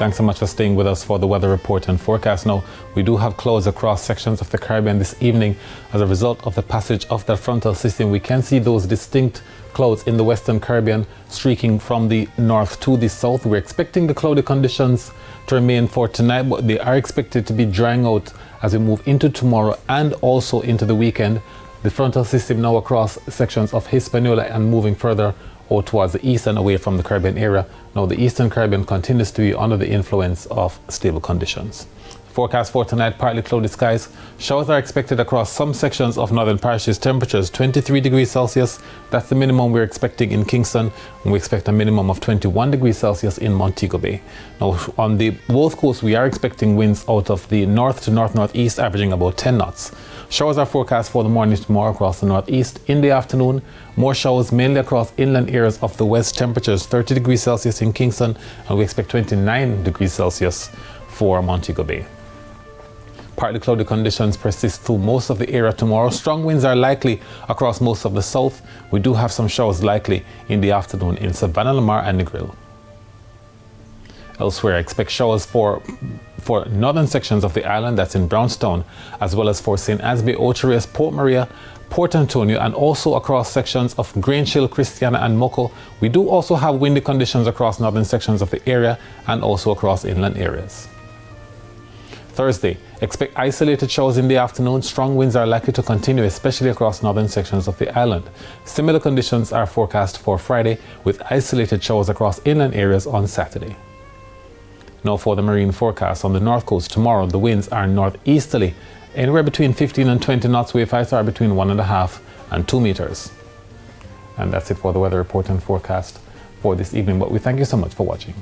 Thanks so much for staying with us for the weather report and forecast. Now, we do have clouds across sections of the Caribbean this evening. As a result of the passage of that frontal system, we can see those distinct clouds in the Western Caribbean streaking from the north to the south. We're expecting the cloudy conditions to remain for tonight, but they are expected to be drying out as we move into tomorrow and also into the weekend. The frontal system now across sections of Hispaniola and moving further out towards the east and away from the Caribbean area. Now the Eastern Caribbean continues to be under the influence of stable conditions. Forecast for tonight, partly cloudy skies. Showers are expected across some sections of northern parishes. Temperatures 23 degrees Celsius. That's the minimum we're expecting in Kingston. And we expect a minimum of 21 degrees Celsius in Montego Bay. Now on the both coasts, we are expecting winds out of the north to north-northeast averaging about 10 knots. Showers are forecast for the morning tomorrow across the northeast. In the afternoon, more showers mainly across inland areas of the west. Temperatures 30 degrees Celsius in Kingston, and we expect 29 degrees Celsius for Montego Bay. Partly cloudy conditions persist through most of the area tomorrow. Strong winds are likely across most of the south. We do have some showers likely in the afternoon in Savannah, Lamar and Negril. Elsewhere, I expect showers for northern sections of the island, that's in Brownstown, as well as for St. Asby, Ocho, Port Maria, Port Antonio, and also across sections of Grange Hill, Christiana and Moco. We do also have windy conditions across northern sections of the area and also across inland areas. Thursday, expect isolated showers in the afternoon. Strong winds are likely to continue, especially across northern sections of the island. Similar conditions are forecast for Friday, with isolated showers across inland areas on Saturday. Now for the marine forecast. On the north coast tomorrow, the winds are northeasterly, anywhere between 15 and 20 knots. Wave heights are between 1.5 and 2 meters. And that's it for the weather report and forecast for this evening. But we thank you so much for watching.